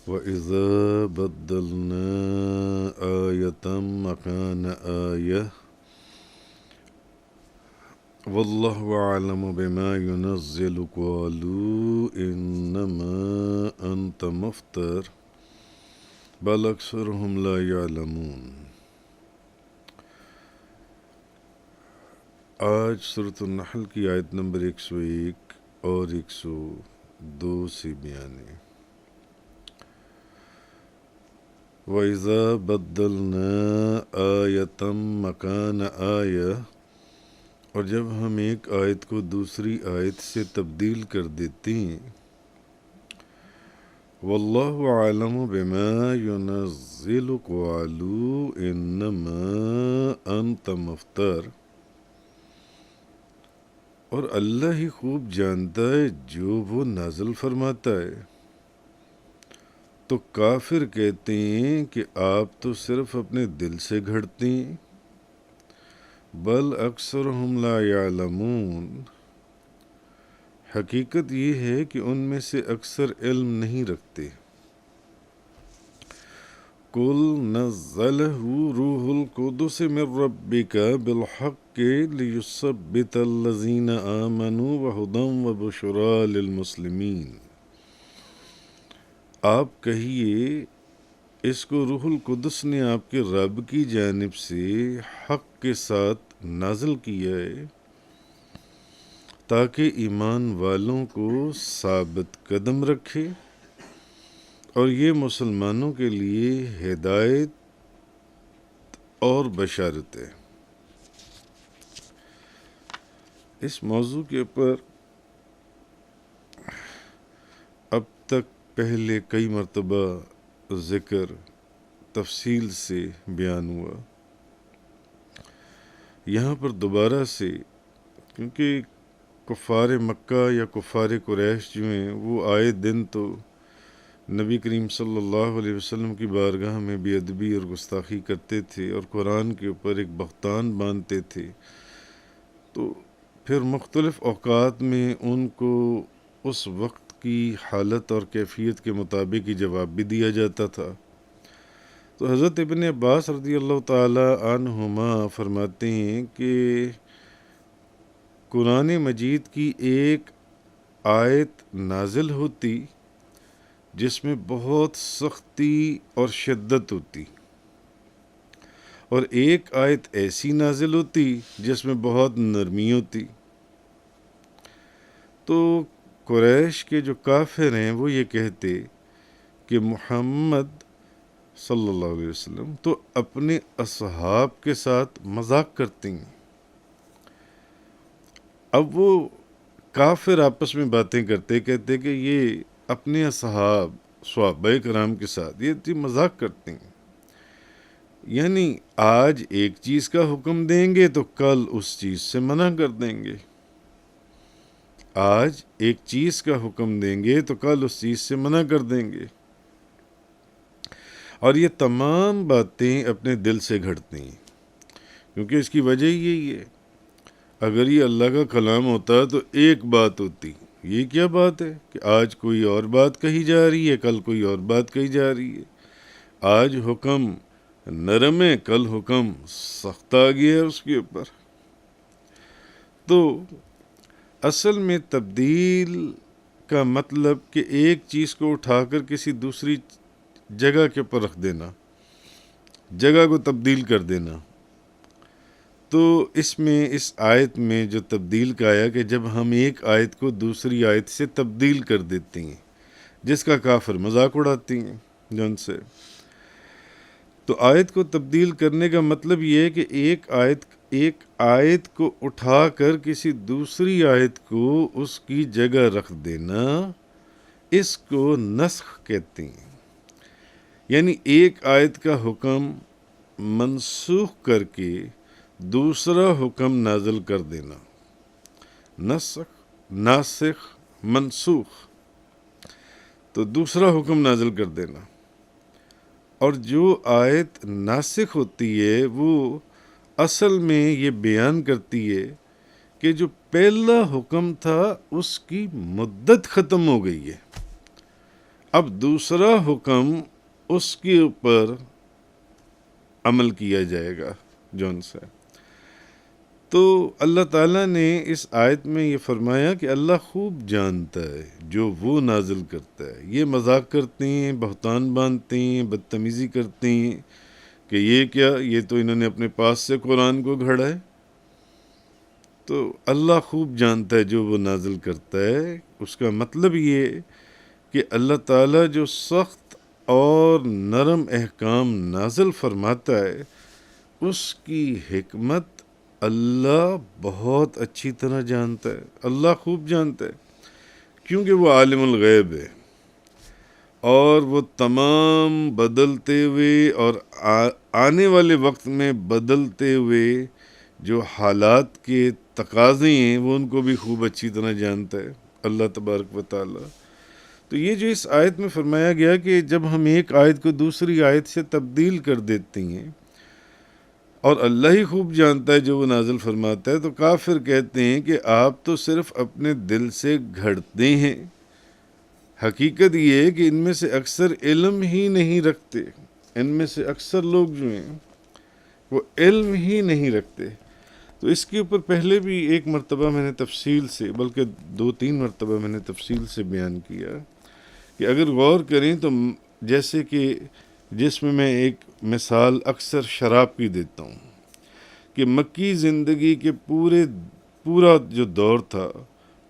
وَإِذَا بَدَّلْنَا آيَةً مَكَانَ آيَةٍ وَاللَّهُ أَعْلَمُ بِمَا يُنَزِّلُ قَالُوا إِنَّمَا أَنْتَ مُفْتَرٍ بَلْ أَكْثَرُهُمْ لَا يَعْلَمُونَ۔ آج سورۃ النحل کی آیت نمبر 101 اور 102 سے بیان ہے۔ وَإِذَا بَدَّلْنَا آیَةً مَكَانَ آیَةٍ، اور جب ہم ایک آیت کو دوسری آیت سے تبدیل کر دیتے ہیں، واللہ عالم بما ينزل قالوا انما انت مفتر، اور اللہ ہی خوب جانتا ہے جو وہ نازل فرماتا ہے۔ تو کافر کہتے ہیں کہ آپ تو صرف اپنے دل سے گھڑتے ہیں، بل اکثرہم لا یعلمون، حقیقت یہ ہے کہ ان میں سے اکثر علم نہیں رکھتے۔ قل نزلہ روح القدس من ربک بالحق لیثبت الذین آمنوا وہدی وبشریٰ للمسلمین۔ آپ کہیے اس کو روح القدس نے آپ کے رب کی جانب سے حق کے ساتھ نازل کیا ہے تاکہ ایمان والوں کو ثابت قدم رکھے، اور یہ مسلمانوں کے لیے ہدایت اور بشارت ہے۔ اس موضوع کے اوپر اب تک پہلے کئی مرتبہ ذکر تفصیل سے بیان ہوا، یہاں پر دوبارہ سے، کیونکہ کفار مکہ یا کفار قریش جو ہیں وہ آئے دن تو نبی کریم صلی اللہ علیہ وسلم کی بارگاہ میں بے ادبی اور گستاخی کرتے تھے اور قرآن کے اوپر ایک بہتان باندھتے تھے، تو پھر مختلف اوقات میں ان کو اس وقت کی حالت اور کیفیت کے مطابق ہی جواب بھی دیا جاتا تھا۔ تو حضرت ابن عباس رضی اللہ تعالی عنہما فرماتے ہیں کہ قرآن مجید کی ایک آیت نازل ہوتی جس میں بہت سختی اور شدت ہوتی، اور ایک آیت ایسی نازل ہوتی جس میں بہت نرمی ہوتی۔ تو قریش کے جو کافر ہیں وہ یہ کہتے کہ محمد صلی اللہ علیہ وسلم تو اپنے اصحاب کے ساتھ مذاق کرتے ہیں۔ اب وہ کافر آپس میں باتیں کرتے، کہتے کہ یہ اپنے اصحاب صحابہ کرام کے ساتھ یہ مذاق کرتے ہیں، یعنی آج ایک چیز کا حکم دیں گے تو کل اس چیز سے منع کر دیں گے، آج ایک چیز کا حکم دیں گے تو کل اس چیز سے منع کر دیں گے، اور یہ تمام باتیں اپنے دل سے گھڑتے ہیں، کیونکہ اس کی وجہ یہی ہے، اگر یہ اللہ کا کلام ہوتا تو ایک بات ہوتی، یہ کیا بات ہے کہ آج کوئی اور بات کہی جا رہی ہے، کل کوئی اور بات کہی جا رہی ہے، آج حکم نرم ہے، کل حکم سخت آ گیا ہے اس کے اوپر۔ تو اصل میں تبدیل کا مطلب کہ ایک چیز کو اٹھا کر کسی دوسری جگہ کے اوپر رکھ دینا، جگہ کو تبدیل کر دینا۔ تو اس آیت میں جو تبدیل کا آیا کہ جب ہم ایک آیت کو دوسری آیت سے تبدیل کر دیتے ہیں، جس کا کافر مذاق اڑاتی ہیں جن سے، تو آیت کو تبدیل کرنے کا مطلب یہ ہے کہ ایک آیت کو اٹھا کر کسی دوسری آیت کو اس کی جگہ رکھ دینا، اس کو نسخ کہتے ہیں۔ یعنی ایک آیت کا حکم منسوخ کر کے دوسرا حکم نازل کر دینا، ناسخ منسوخ، تو دوسرا حکم نازل کر دینا۔ اور جو آیت ناسخ ہوتی ہے وہ اصل میں یہ بیان کرتی ہے کہ جو پہلا حکم تھا اس کی مدت ختم ہو گئی ہے، اب دوسرا حکم اس کے اوپر عمل کیا جائے گا جون سے. تو اللہ تعالیٰ نے اس آیت میں یہ فرمایا کہ اللہ خوب جانتا ہے جو وہ نازل کرتا ہے. یہ مذاق کرتے ہیں، بہتان باندھتے ہیں، بدتمیزی کرتے ہیں کہ یہ کیا، یہ تو انہوں نے اپنے پاس سے قرآن کو گھڑا ہے. تو اللہ خوب جانتا ہے جو وہ نازل کرتا ہے. اس کا مطلب یہ کہ اللہ تعالیٰ جو سخت اور نرم احکام نازل فرماتا ہے اس کی حکمت اللہ بہت اچھی طرح جانتا ہے. اللہ خوب جانتا ہے کیونکہ وہ عالم الغیب ہے، اور وہ تمام بدلتے ہوئے اور آنے والے وقت میں بدلتے ہوئے جو حالات کے تقاضے ہیں وہ ان کو بھی خوب اچھی طرح جانتا ہے اللہ تبارک و تعالی. تو یہ جو اس آیت میں فرمایا گیا کہ جب ہم ایک آیت کو دوسری آیت سے تبدیل کر دیتے ہیں اور اللہ ہی خوب جانتا ہے جو وہ نازل فرماتا ہے، تو کافر کہتے ہیں کہ آپ تو صرف اپنے دل سے گھڑتے ہیں. حقیقت یہ ہے کہ ان میں سے اکثر علم ہی نہیں رکھتے. ان میں سے اکثر لوگ جو ہیں وہ علم ہی نہیں رکھتے. تو اس کے اوپر پہلے بھی ایک مرتبہ میں نے تفصیل سے، بلکہ 2-3 مرتبہ میں نے تفصیل سے بیان کیا کہ اگر غور کریں تو جیسے کہ جس میں ایک مثال اکثر شراب کی دیتا ہوں کہ مکی زندگی کے پورا جو دور تھا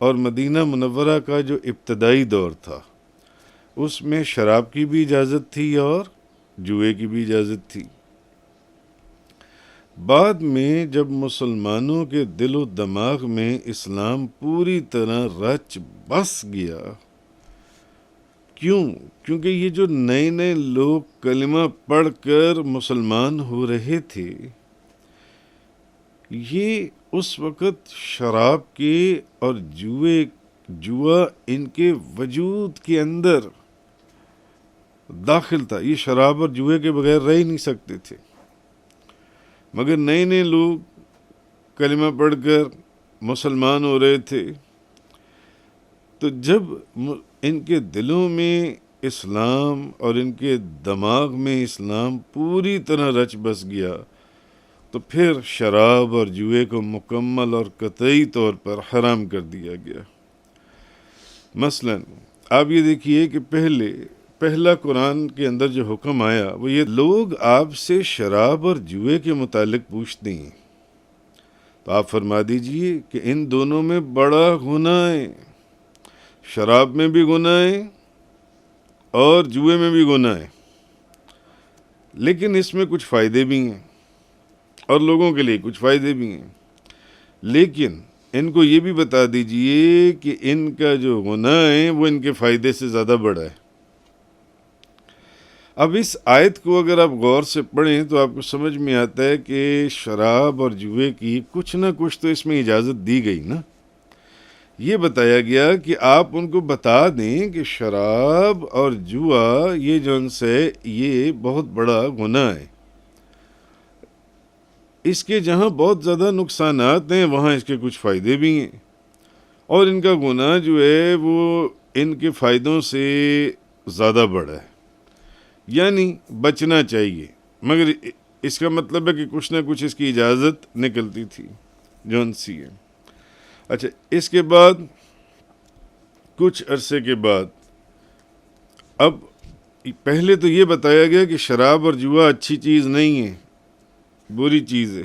اور مدینہ منورہ کا جو ابتدائی دور تھا اس میں شراب کی بھی اجازت تھی اور جوئے کی بھی اجازت تھی. بعد میں جب مسلمانوں کے دل و دماغ میں اسلام پوری طرح رچ بس گیا، کیونکہ یہ جو نئے لوگ کلمہ پڑھ کر مسلمان ہو رہے تھے، یہ اس وقت شراب کے اور جوا ان کے وجود کے اندر داخل تھا. یہ شراب اور جوئے کے بغیر رہ ہی نہیں سکتے تھے. مگر نئے لوگ کلمہ پڑھ کر مسلمان ہو رہے تھے، تو جب ان کے دلوں میں اسلام اور ان کے دماغ میں اسلام پوری طرح رچ بس گیا تو پھر شراب اور جوئے کو مکمل اور قطعی طور پر حرام کر دیا گیا. مثلا آپ یہ دیکھیے کہ پہلا قرآن کے اندر جو حکم آیا وہ یہ، لوگ آپ سے شراب اور جوئے کے متعلق پوچھتے ہیں تو آپ فرما دیجئے کہ ان دونوں میں بڑا گناہ ہے. شراب میں بھی گناہ ہے اور جوئے میں بھی گناہ ہے، لیکن اس میں کچھ فائدے بھی ہیں اور لوگوں کے لیے کچھ فائدے بھی ہیں. لیکن ان کو یہ بھی بتا دیجئے کہ ان کا جو گناہ ہے وہ ان کے فائدے سے زیادہ بڑا ہے. اب اس آیت کو اگر آپ غور سے پڑھیں تو آپ کو سمجھ میں آتا ہے کہ شراب اور جوئے کی کچھ نہ کچھ تو اس میں اجازت دی گئی نا. یہ بتایا گیا کہ آپ ان کو بتا دیں کہ شراب اور جوا یہ جو ان سے یہ بہت بڑا گناہ ہے. اس کے جہاں بہت زیادہ نقصانات ہیں وہاں اس کے کچھ فائدے بھی ہیں، اور ان کا گناہ جو ہے وہ ان کے فائدوں سے زیادہ بڑا ہے. یعنی بچنا چاہیے، مگر اس کا مطلب ہے کہ کچھ نہ کچھ اس کی اجازت نکلتی تھی جو ان سی ہے. اچھا، اس کے بعد کچھ عرصے کے بعد اب پہلے تو یہ بتایا گیا کہ شراب اور جوا اچھی چیز نہیں ہے، بری چیز ہے،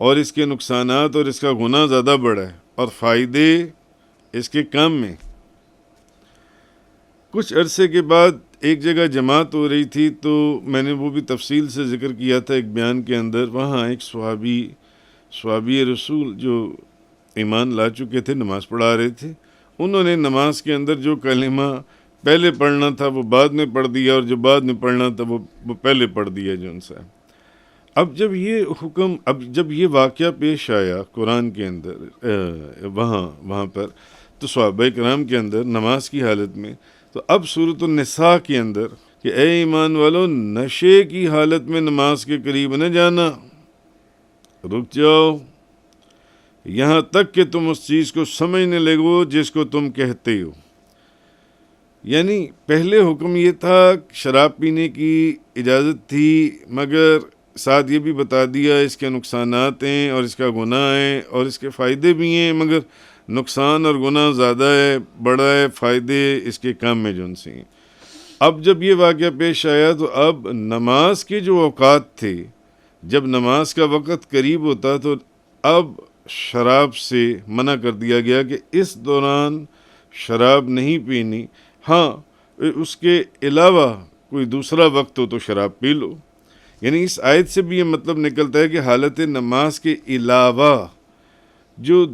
اور اس کے نقصانات اور اس کا گناہ زیادہ بڑا ہے اور فائدے اس کے کم میں. کچھ عرصے کے بعد ایک جگہ جماعت ہو رہی تھی تو میں نے وہ بھی تفصیل سے ذکر کیا تھا ایک بیان کے اندر. وہاں ایک صحابی رسول جو ایمان لا چکے تھے، نماز پڑھا رہے تھے. انہوں نے نماز کے اندر جو کلمہ پہلے پڑھنا تھا وہ بعد میں پڑھ دیا، اور جو بعد میں پڑھنا تھا وہ پہلے پڑھ دیا جو ان سے. اب جب یہ واقعہ پیش آیا قرآن کے اندر وہاں پر، تو صحابہ کرام کے اندر نماز کی حالت میں، تو اب سورۃ النساء کے اندر کہ اے ایمان والو، نشے کی حالت میں نماز کے قریب نہ جانا، رک جاؤ یہاں تک کہ تم اس چیز کو سمجھنے لگو جس کو تم کہتے ہو. یعنی پہلے حکم یہ تھا شراب پینے کی اجازت تھی، مگر ساتھ یہ بھی بتا دیا اس کے نقصانات ہیں اور اس کا گناہ ہے اور اس کے فائدے بھی ہیں، مگر نقصان اور گناہ زیادہ ہے، بڑا ہے، فائدے اس کے کم میں جو ان سے ہیں۔ اب جب یہ واقعہ پیش آیا تو اب نماز کے جو اوقات تھے، جب نماز کا وقت قریب ہوتا تو اب شراب سے منع کر دیا گیا کہ اس دوران شراب نہیں پینی، ہاں اس کے علاوہ کوئی دوسرا وقت ہو تو شراب پی لو۔ یعنی اس آیت سے بھی یہ مطلب نکلتا ہے کہ حالت نماز کے علاوہ جو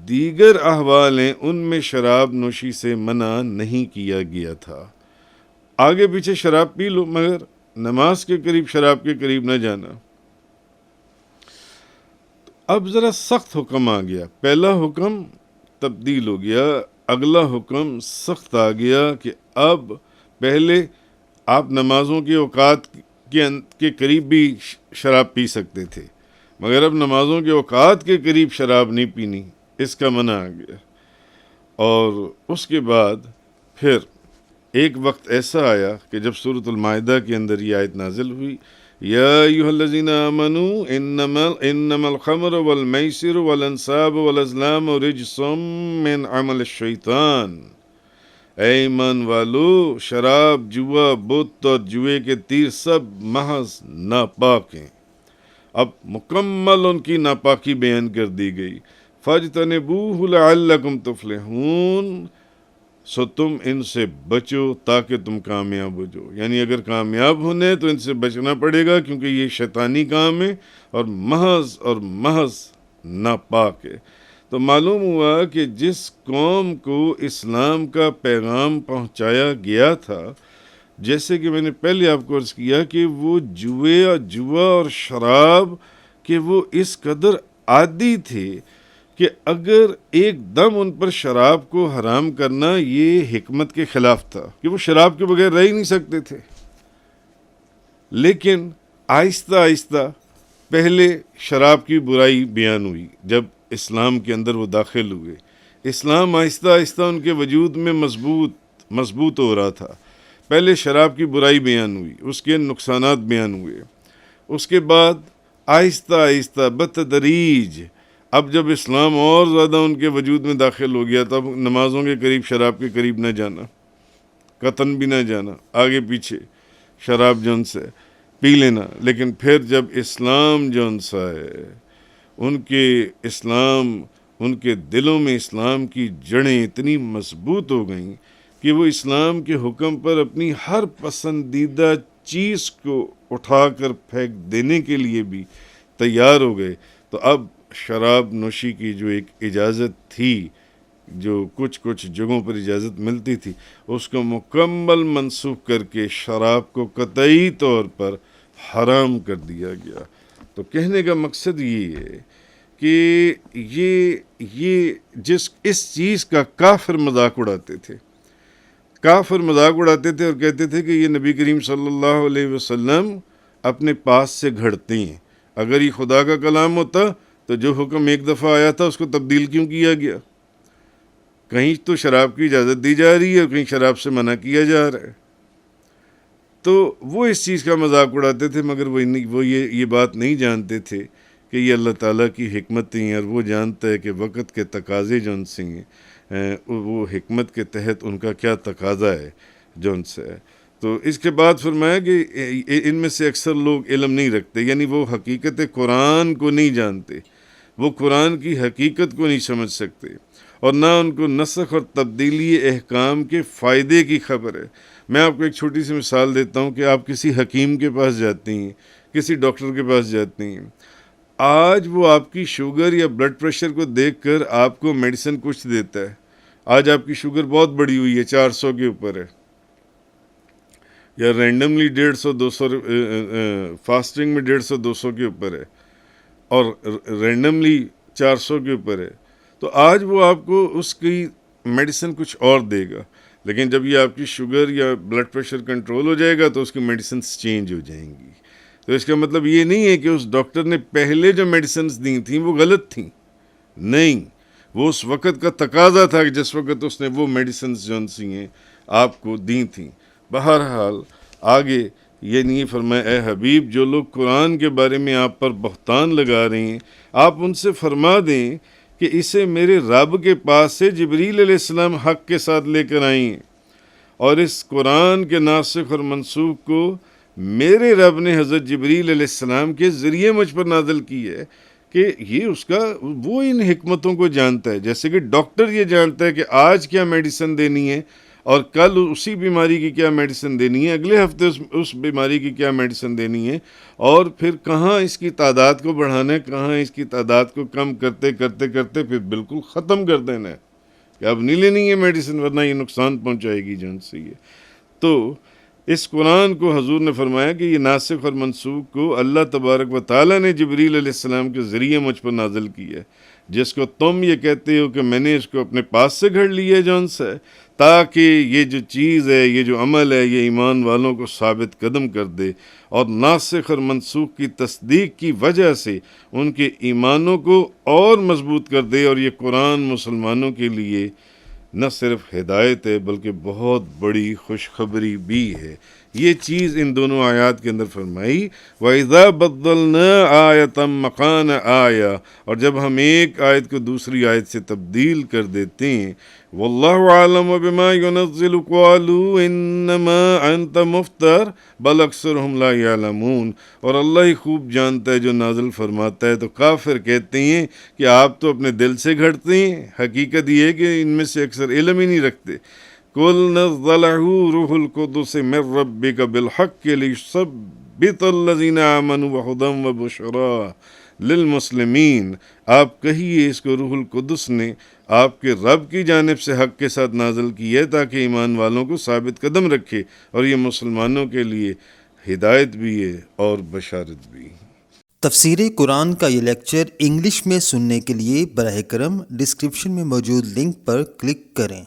دیگر احوال ہیں ان میں شراب نوشی سے منع نہیں کیا گیا تھا۔ آگے پیچھے شراب پی لو، مگر نماز کے قریب شراب کے قریب نہ جانا۔ اب ذرا سخت حکم آ گیا، پہلا حکم تبدیل ہو گیا، اگلا حکم سخت آ گیا کہ اب پہلے آپ نمازوں کے اوقات کے قریب بھی شراب پی سکتے تھے، مگر اب نمازوں کے اوقات کے قریب شراب نہیں پینی، اس کا منع آ گیا۔ اور اس کے بعد پھر ایک وقت ایسا آیا کہ جب سورۃ المائدہ کے اندر یہ آیت نازل ہوئی، یا ایھا الذین آمنوا انما الخمر والمیسر والانصاب والازلام رجس من عمل الشیطان، اے ایمان والو، شراب، جوا، بت اور جوئے کے تیر سب محض ناپاک ہیں۔ اب مکمل ان کی ناپاکی بیان کر دی گئی۔ فاجتنبوہ لعلکم تفلحون، سو تم ان سے بچو تاکہ تم کامیاب ہو جاؤ۔ یعنی اگر کامیاب ہونے تو ان سے بچنا پڑے گا، کیونکہ یہ شیطانی کام ہے اور محض ناپاک ہے۔ تو معلوم ہوا کہ جس قوم کو اسلام کا پیغام پہنچایا گیا تھا، جیسے کہ میں نے پہلے آپ کو عرض کیا کہ وہ جوا اور شراب کہ وہ اس قدر عادی تھے کہ اگر ایک دم ان پر شراب کو حرام کرنا یہ حکمت کے خلاف تھا، کہ وہ شراب کے بغیر رہ ہی نہیں سکتے تھے۔ لیکن آہستہ آہستہ پہلے شراب کی برائی بیان ہوئی، جب اسلام کے اندر وہ داخل ہوئے، اسلام آہستہ آہستہ ان کے وجود میں مضبوط ہو رہا تھا۔ پہلے شراب کی برائی بیان ہوئی، اس کے نقصانات بیان ہوئے، اس کے بعد آہستہ آہستہ بتدریج اب جب اسلام اور زیادہ ان کے وجود میں داخل ہو گیا تب نمازوں کے قریب شراب کے قریب نہ جانا، قطن بھی نہ جانا، آگے پیچھے شراب جون سے پی لینا۔ لیکن پھر جب اسلام جون سا ہے، ان کے دلوں میں اسلام کی جڑیں اتنی مضبوط ہو گئیں کہ وہ اسلام کے حکم پر اپنی ہر پسندیدہ چیز کو اٹھا کر پھینک دینے کے لیے بھی تیار ہو گئے۔ تو اب شراب نوشی کی جو ایک اجازت تھی، جو کچھ جگہوں پر اجازت ملتی تھی، اس کو مکمل منسوخ کر کے شراب کو قطعی طور پر حرام کر دیا گیا۔ تو کہنے کا مقصد یہ ہے کہ یہ اس چیز کا کافر مذاق اڑاتے تھے، اور کہتے تھے کہ یہ نبی کریم صلی اللہ علیہ وسلم اپنے پاس سے گھڑتے ہیں۔ اگر یہ خدا کا کلام ہوتا تو جو حکم ایک دفعہ آیا تھا اس کو تبدیل کیوں کیا گیا؟ کہیں تو شراب کی اجازت دی جا رہی ہے اور کہیں شراب سے منع کیا جا رہا ہے۔ تو وہ اس چیز کا مذاق اڑاتے تھے، مگر وہ یہ بات نہیں جانتے تھے کہ یہ اللہ تعالیٰ کی حکمت ہیں، اور وہ جانتا ہے کہ وقت کے تقاضے جو ان سے ہیں، وہ حکمت کے تحت ان کا کیا تقاضا ہے جو ان سے ہے۔ تو اس کے بعد فرمایا کہ ان میں سے اکثر لوگ علم نہیں رکھتے، یعنی وہ حقیقت قرآن کو نہیں جانتے، وہ قرآن کی حقیقت کو نہیں سمجھ سکتے، اور نہ ان کو نسخ اور تبدیلی احکام کے فائدے کی خبر ہے۔ میں آپ کو ایک چھوٹی سی مثال دیتا ہوں کہ آپ کسی حکیم کے پاس جاتی ہیں، کسی ڈاکٹر کے پاس جاتی ہیں، آج وہ آپ کی شوگر یا بلڈ پریشر کو دیکھ کر آپ کو میڈیسن کچھ دیتا ہے۔ آج آپ کی شوگر بہت بڑی ہوئی ہے، 400 کے اوپر ہے، یا رینڈملی 150 200 فاسٹنگ میں 150 200 کے اوپر ہے، اور رینڈملی 400 کے اوپر ہے، تو آج وہ آپ کو اس کی میڈیسن کچھ اور دے گا، لیکن جب یہ آپ کی شوگر یا بلڈ پریشر کنٹرول ہو جائے گا تو اس کی میڈیسنز چینج ہو جائیں گی۔ تو اس کا مطلب یہ نہیں ہے کہ اس ڈاکٹر نے پہلے جو میڈیسنز دی تھیں وہ غلط تھیں، نہیں، وہ اس وقت کا تقاضا تھا کہ جس وقت اس نے وہ میڈیسنز جو سی ہیں آپ کو دی تھیں۔ بہرحال آگے یہ نہیں فرمایا اے حبیب جو لوگ قرآن کے بارے میں آپ پر بہتان لگا رہے ہیں آپ ان سے فرما دیں کہ اسے میرے رب کے پاس سے جبریل علیہ السلام حق کے ساتھ لے کر آئیں ہیں، اور اس قرآن کے ناسخ اور منسوخ کو میرے رب نے حضرت جبریل علیہ السلام کے ذریعے مجھ پر نازل کی ہے کہ یہ اس کا وہ ان حکمتوں کو جانتا ہے، جیسے کہ ڈاکٹر یہ جانتا ہے کہ آج کیا میڈیسن دینی ہے اور کل اسی بیماری کی کیا میڈیسن دینی ہے، اگلے ہفتے اس بیماری کی کیا میڈیسن دینی ہے، اور پھر کہاں اس کی تعداد کو بڑھانا ہے، کہاں اس کی تعداد کو کم کرتے کرتے کرتے پھر بالکل ختم کر دینا ہے کہ اب نہیں لینی ہے میڈیسن ورنہ یہ نقصان پہنچائے گی جان سے۔ یہ تو اس قرآن کو حضور نے فرمایا کہ یہ ناسخ اور منسوخ کو اللہ تبارک و تعالیٰ نے جبریل علیہ السلام کے ذریعے مجھ پر نازل کی ہے، جس کو تم یہ کہتے ہو کہ میں نے اس کو اپنے پاس سے گھڑ لی ہے جون سے، تاکہ یہ جو چیز ہے، یہ جو عمل ہے، یہ ایمان والوں کو ثابت قدم کر دے اور ناسخ اور منسوخ کی تصدیق کی وجہ سے ان کے ایمانوں کو اور مضبوط کر دے، اور یہ قرآن مسلمانوں کے لیے نہ صرف ہدایت ہے بلکہ بہت بڑی خوشخبری بھی ہے۔ یہ چیز ان دونوں آیات کے اندر فرمائی، وَإِذَا بَدَّلْنَا آیَةً مَّكَانَ آیَةٍ، اور جب ہم ایک آیت کو دوسری آیت سے تبدیل کر دیتے ہیں، وَاللَّهُ أَعْلَمُ بِمَا يُنَزِّلُ قَالُوا إِنَّمَا أَنْتَ مُفْتَرٍ بَلْ أَكْثَرُهُمْ لَا يَعْلَمُونَ، اور اللہ ہی خوب جانتا ہے جو نازل فرماتا ہے، تو کافر کہتے ہیں کہ آپ تو اپنے دل سے گھڑتے ہیں، حقیقت یہ ہے کہ ان میں سے اکثر علم ہی نہیں رکھتے۔ قُلْ نَزَّلَهُ رُوحُ الْقُدُسِ مِنْ رَبِّكَ بِالْحَقِّ لِيُثَبِّتَ الَّذِينَ آمَنُوا وَهُدًى وَبُشْرَىٰ للمسلمین، آپ کہیے اس کو روح القدس نے آپ کے رب کی جانب سے حق کے ساتھ نازل کی ہے تاکہ ایمان والوں کو ثابت قدم رکھے، اور یہ مسلمانوں کے لیے ہدایت بھی ہے اور بشارت بھی۔ تفسیر قرآن کا یہ لیکچر انگلش میں سننے کے لیے براہ کرم ڈسکرپشن میں موجود لنک پر کلک کریں۔